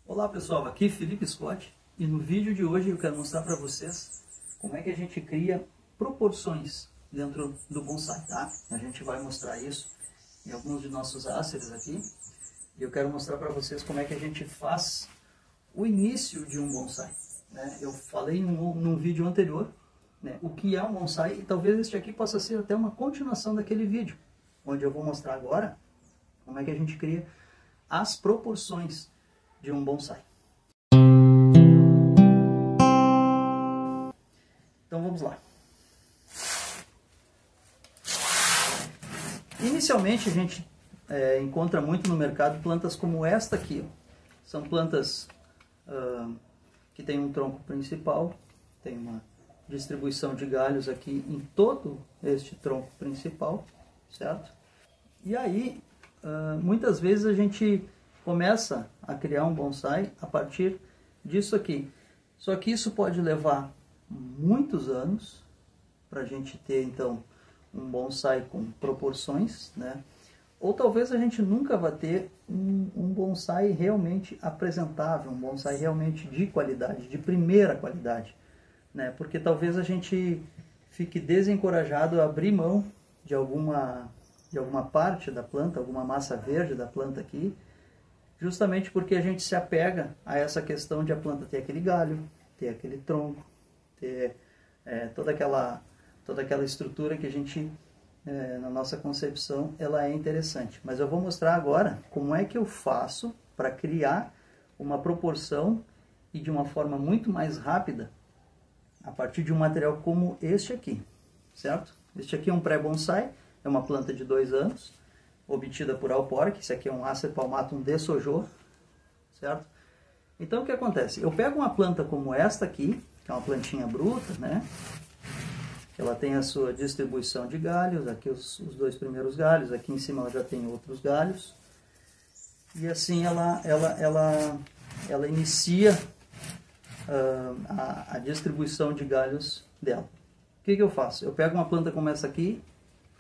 Olá pessoal, aqui Felipe Scott e no vídeo de hoje eu quero mostrar para vocês como é que a gente cria proporções dentro do bonsai, tá? A gente vai mostrar isso em alguns de nossos áceres aqui e eu quero mostrar para vocês como é que a gente faz o início de um bonsai, né? Eu falei num vídeo anterior, né, o que é um bonsai e talvez este aqui possa ser até uma continuação daquele vídeo, onde eu vou mostrar agora como é que a gente cria as proporções de um bonsai. Então vamos lá. Inicialmente a gente encontra muito no mercado plantas como esta aqui. Ó. São plantas que tem um tronco principal, tem uma distribuição de galhos aqui em todo este tronco principal, certo? E aí, muitas vezes a gente começa a criar um bonsai a partir disso aqui. Só que isso pode levar muitos anos para a gente ter, então, um bonsai com proporções, né? Ou talvez a gente nunca vá ter um bonsai realmente apresentável, um bonsai realmente de qualidade, de primeira qualidade, né? Porque talvez a gente fique desencorajado a abrir mão de alguma parte da planta, alguma massa verde da planta aqui, justamente porque a gente se apega a essa questão de a planta ter aquele galho, ter aquele tronco, ter toda aquela estrutura que a gente, na nossa concepção, ela é interessante. Mas eu vou mostrar agora como é que eu faço para criar uma proporção e de uma forma muito mais rápida a partir de um material como este aqui, certo? Este aqui é um pré-bonsai, é uma planta de 2 anos, obtida por Alporic. Esse aqui é um Acer palmatum de Sojô, certo? Então o que acontece? Eu pego uma planta como esta aqui, que é uma plantinha bruta, né? Ela tem a sua distribuição de galhos, aqui os 2 primeiros galhos, aqui em cima ela já tem outros galhos. E assim ela inicia a distribuição de galhos dela. O que eu faço? Eu pego uma planta como essa aqui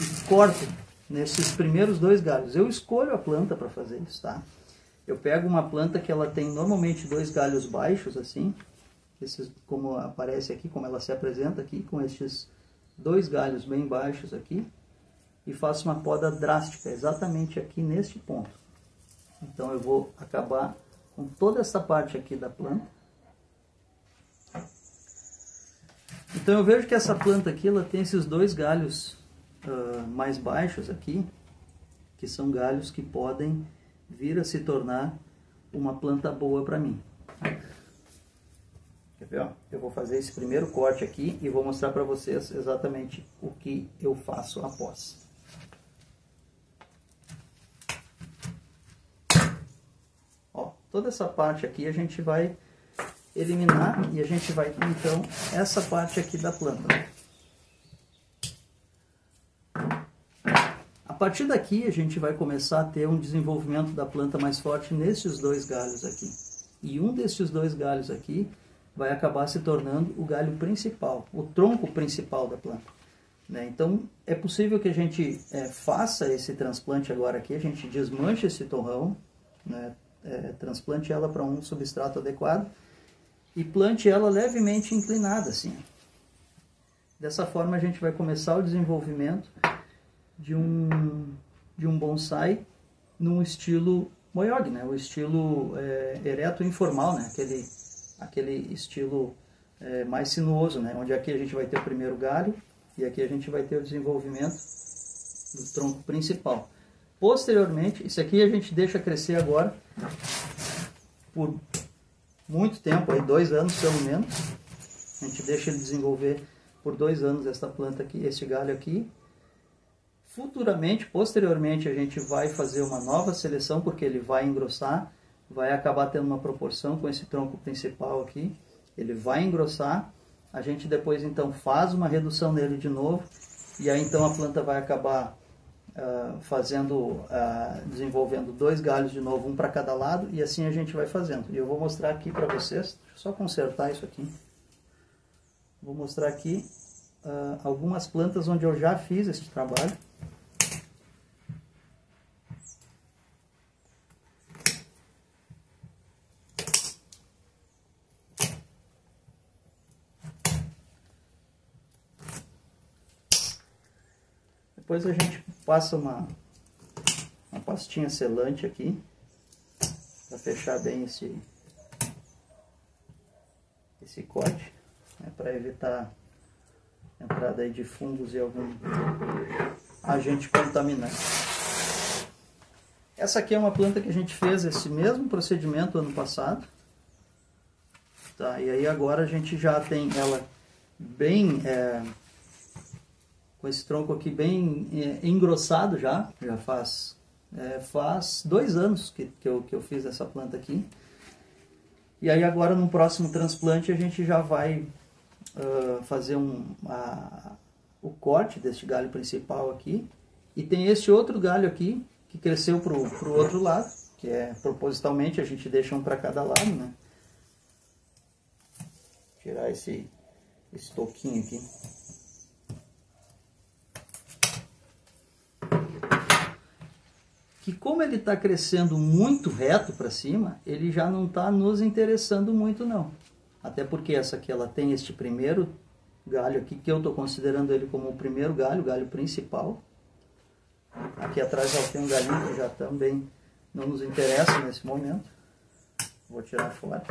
e corto nesses primeiros 2 galhos. Eu escolho a planta para fazer isso, tá? Eu pego uma planta que ela tem normalmente 2 galhos baixos, assim, esses, como aparece aqui, como ela se apresenta aqui, com estes 2 galhos bem baixos aqui, e faço uma poda drástica, exatamente aqui neste ponto. Então eu vou acabar com toda essa parte aqui da planta. Então eu vejo que essa planta aqui, ela tem esses 2 galhos mais baixos aqui, que são galhos que podem vir a se tornar uma planta boa para mim. Quer ver? Ó? Eu vou fazer esse primeiro corte aqui e vou mostrar para vocês exatamente o que eu faço após. Ó, toda essa parte aqui a gente vai eliminar e a gente vai ter então essa parte aqui da planta. A partir daqui a gente vai começar a ter um desenvolvimento da planta mais forte nesses 2 galhos aqui. E um desses 2 galhos aqui vai acabar se tornando o galho principal, o tronco principal da planta, né? Então é possível que a gente faça esse transplante agora aqui, a gente desmanche esse torrão, né? Transplante ela para um substrato adequado e plante ela levemente inclinada assim. Dessa forma a gente vai começar o desenvolvimento de um bonsai num estilo Moyog, né? O estilo ereto informal, né? Aquele estilo mais sinuoso, né? Onde aqui a gente vai ter o primeiro galho e aqui a gente vai ter o desenvolvimento do tronco principal. Posteriormente, isso aqui a gente deixa crescer agora por muito tempo, aí 2 anos pelo menos. A gente deixa ele desenvolver por 2 anos esta planta aqui, este galho aqui. Futuramente, posteriormente, a gente vai fazer uma nova seleção, porque ele vai engrossar, vai acabar tendo uma proporção com esse tronco principal aqui, ele vai engrossar, a gente depois então faz uma redução nele de novo, e aí então a planta vai acabar desenvolvendo 2 galhos de novo, um para cada lado, e assim a gente vai fazendo. E eu vou mostrar aqui para vocês, deixa eu só consertar isso aqui, vou mostrar aqui algumas plantas onde eu já fiz esse trabalho. Depois a gente passa uma pastinha selante aqui, para fechar bem esse corte, né, para evitar a entrada aí de fungos e algum agente contaminante. Essa aqui é uma planta que a gente fez esse mesmo procedimento ano passado. Tá, e aí agora a gente já tem ela bem, com esse tronco aqui bem engrossado já faz 2 anos que eu fiz essa planta aqui. E aí agora no próximo transplante a gente já vai fazer o corte deste galho principal aqui. E tem esse outro galho aqui que cresceu para o outro lado, que propositalmente a gente deixa um para cada lado, né? Tirar esse toquinho aqui. Que como ele está crescendo muito reto para cima, ele já não está nos interessando muito não. Até porque essa aqui ela tem este primeiro galho aqui, que eu estou considerando ele como o primeiro galho, o galho principal. Aqui atrás ela tem um galinho que já também não nos interessa nesse momento. Vou tirar fora.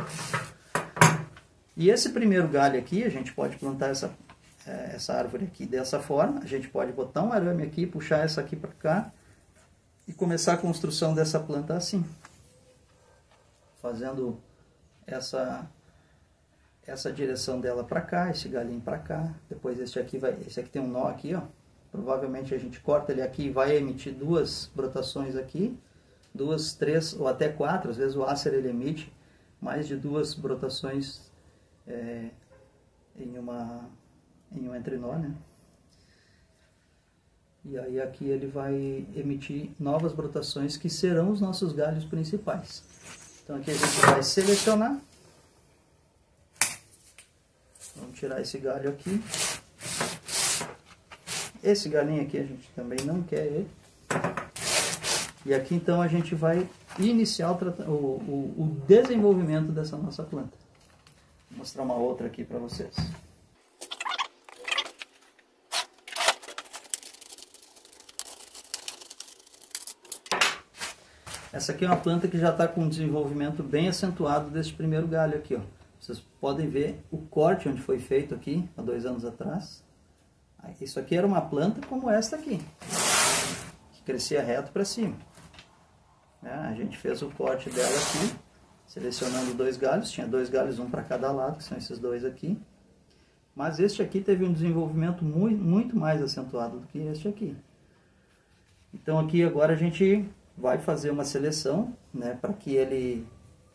E esse primeiro galho aqui, a gente pode plantar essa árvore aqui dessa forma. A gente pode botar um arame aqui, puxar essa aqui para cá e começar a construção dessa planta assim. Fazendo essa direção dela para cá, esse galinho para cá. Depois esse aqui tem um nó aqui, ó. Provavelmente a gente corta ele aqui e vai emitir 2 brotações aqui. 2, 3 ou até 4. Às vezes o Acer ele emite mais de 2 brotações em um entrenó, né? E aí aqui ele vai emitir novas brotações que serão os nossos galhos principais. Então aqui a gente vai selecionar. Vamos tirar esse galho aqui. Esse galinho aqui a gente também não quer ele. E aqui então a gente vai iniciar o desenvolvimento dessa nossa planta. Vou mostrar uma outra aqui para vocês. Essa aqui é uma planta que já está com um desenvolvimento bem acentuado desse primeiro galho aqui, ó. Vocês podem ver o corte onde foi feito aqui, há 2 anos atrás. Isso aqui era uma planta como esta aqui, que crescia reto para cima. A gente fez o corte dela aqui, selecionando 2 galhos. Tinha 2 galhos, um para cada lado, que são esses 2 aqui. Mas este aqui teve um desenvolvimento muito mais acentuado do que este aqui. Então aqui agora a gente vai fazer uma seleção, né, para que ele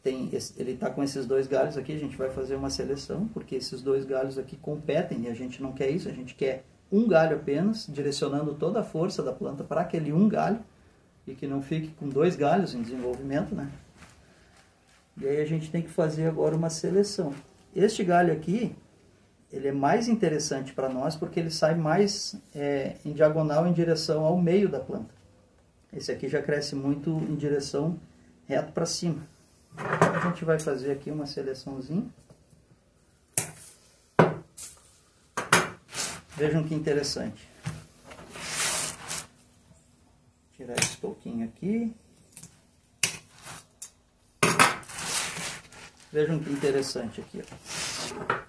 está com esses 2 galhos aqui. A gente vai fazer uma seleção, porque esses 2 galhos aqui competem e a gente não quer isso. A gente quer um galho apenas, direcionando toda a força da planta para aquele um galho, e que não fique com 2 galhos em desenvolvimento, né? E aí a gente tem que fazer agora uma seleção. Este galho aqui, ele é mais interessante para nós porque ele sai mais em diagonal em direção ao meio da planta. Esse aqui já cresce muito em direção reto para cima. Então, a gente vai fazer aqui uma seleçãozinha. Vejam que interessante. Tirar esse toquinho aqui. Vejam que interessante aqui, ó.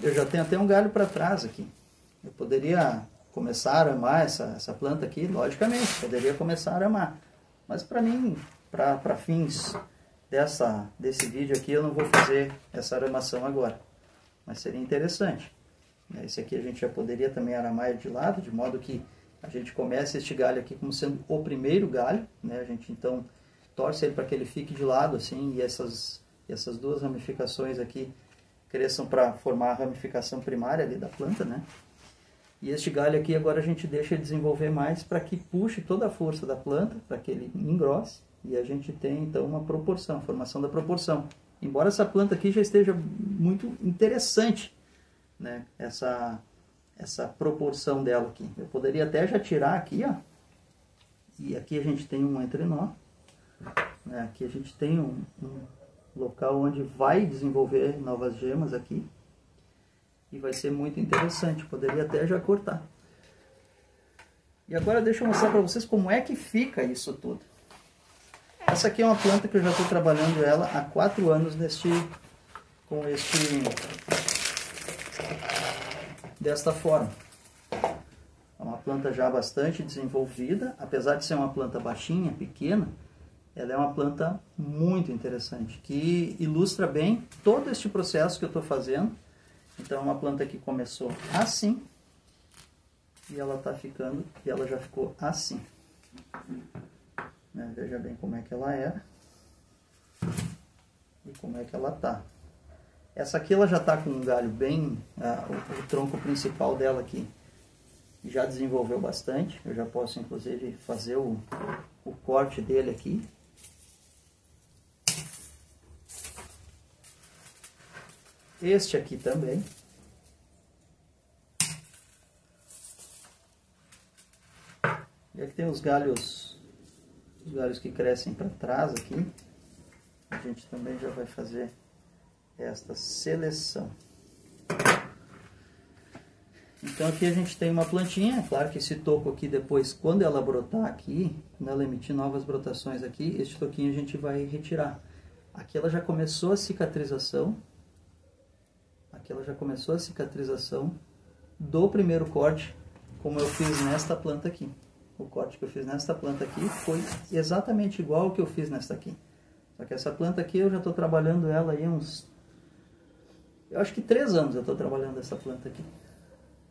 Eu já tenho até um galho para trás aqui. Eu poderia começar a aramar essa planta aqui, logicamente, poderia começar a aramar. Mas para mim, para fins desse vídeo aqui, eu não vou fazer essa aramação agora. Mas seria interessante. Esse aqui a gente já poderia também aramar ele de lado, de modo que a gente comece este galho aqui como sendo o primeiro galho, né? A gente então torce ele para que ele fique de lado assim, e essas 2 ramificações aqui cresçam para formar a ramificação primária ali da planta, né? E este galho aqui agora a gente deixa ele desenvolver mais para que puxe toda a força da planta, para que ele engrosse, e a gente tem então uma proporção, formação da proporção. Embora essa planta aqui já esteja muito interessante, né? Essa proporção dela aqui. Eu poderia até já tirar aqui, ó. E aqui a gente tem um entrenó, né? Aqui a gente tem local onde vai desenvolver novas gemas aqui. E vai ser muito interessante, poderia até já cortar. E agora deixa eu mostrar para vocês como é que fica isso tudo. Essa aqui é uma planta que eu já estou trabalhando ela há 4 anos desta forma. É uma planta já bastante desenvolvida, apesar de ser uma planta baixinha, pequena, ela é uma planta muito interessante, que ilustra bem todo este processo que eu estou fazendo. Então é uma planta que começou assim, e ela está ficando, e ela já ficou assim. Né? Veja bem como é que ela era, e como é que ela está. Essa aqui ela já está com um galho bem, o tronco principal dela aqui já desenvolveu bastante. Eu já posso inclusive fazer o corte dele aqui. Este aqui também. E aqui tem os galhos que crescem para trás aqui. A gente também já vai fazer esta seleção. Então aqui a gente tem uma plantinha, claro que esse toco aqui depois, quando ela brotar aqui, quando ela emitir novas brotações aqui, este toquinho a gente vai retirar. Aqui ela já começou a cicatrização. Aqui ela já começou a cicatrização do primeiro corte, como eu fiz nesta planta aqui. O corte que eu fiz nesta planta aqui foi exatamente igual ao que eu fiz nesta aqui. Só que essa planta aqui eu já estou trabalhando ela aí eu acho que 3 anos eu estou trabalhando essa planta aqui.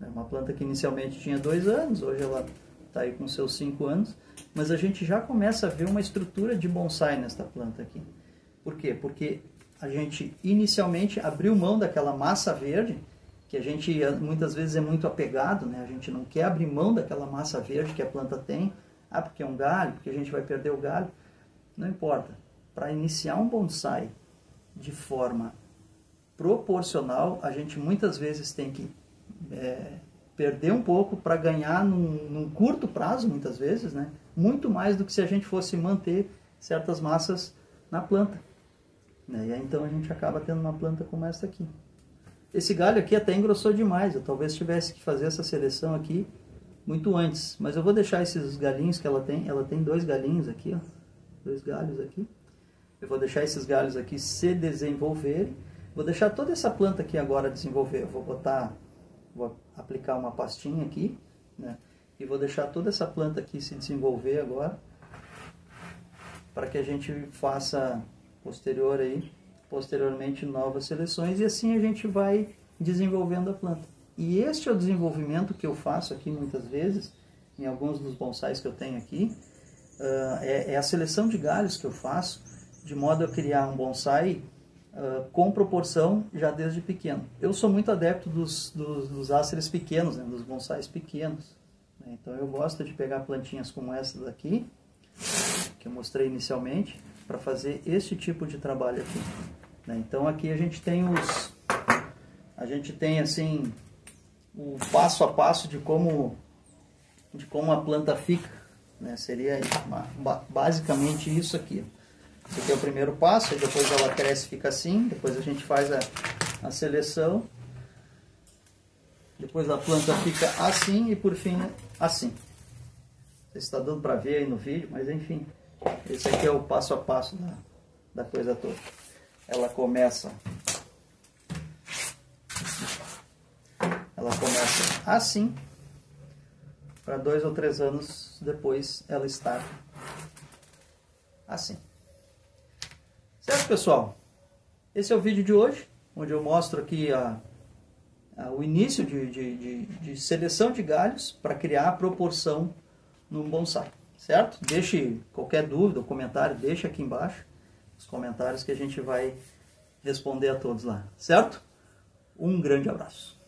É uma planta que inicialmente tinha 2 anos, hoje ela está aí com seus 5 anos. Mas a gente já começa a ver uma estrutura de bonsai nesta planta aqui. Por quê? Porque a gente inicialmente abriu mão daquela massa verde, que a gente muitas vezes é muito apegado, né? A gente não quer abrir mão daquela massa verde que a planta tem. Ah, porque é um galho, porque a gente vai perder o galho. Não importa. Para iniciar um bonsai de forma proporcional, a gente muitas vezes tem que perder um pouco para ganhar num curto prazo, muitas vezes, né? Muito mais do que se a gente fosse manter certas massas na planta. E aí, então a gente acaba tendo uma planta como essa aqui. Esse galho aqui até engrossou demais, eu talvez tivesse que fazer essa seleção aqui muito antes. Mas eu vou deixar esses galinhos que ela tem 2 galinhos aqui, ó, 2 galhos aqui. Eu vou deixar esses galhos aqui se desenvolverem. Vou deixar toda essa planta aqui agora desenvolver. Eu vou aplicar uma pastinha aqui, né? E vou deixar toda essa planta aqui se desenvolver agora, para que a gente faça posteriormente novas seleções, e assim a gente vai desenvolvendo a planta. E este é o desenvolvimento que eu faço aqui muitas vezes, em alguns dos bonsais que eu tenho aqui, é a seleção de galhos que eu faço, de modo a criar um bonsai com proporção já desde pequeno. Eu sou muito adepto dos áceres pequenos, né, dos bonsais pequenos. Então eu gosto de pegar plantinhas como essa daqui, que eu mostrei inicialmente, para fazer este tipo de trabalho aqui. Então aqui a gente tem assim o passo a passo de como a planta fica, né? Seria basicamente isso aqui. Esse aqui é o primeiro passo, e depois ela cresce e fica assim, depois a gente faz a seleção, depois a planta fica assim e por fim assim. Não sei se está dando para ver aí no vídeo, mas enfim, esse aqui é o passo a passo da coisa toda. Ela começa assim, para 2 ou 3 anos depois ela está assim. Certo, pessoal? Esse é o vídeo de hoje, onde eu mostro aqui o início de seleção de galhos para criar a proporção num bonsai. Certo? Deixe qualquer dúvida ou comentário, deixe aqui embaixo os comentários que a gente vai responder a todos lá. Certo? Um grande abraço.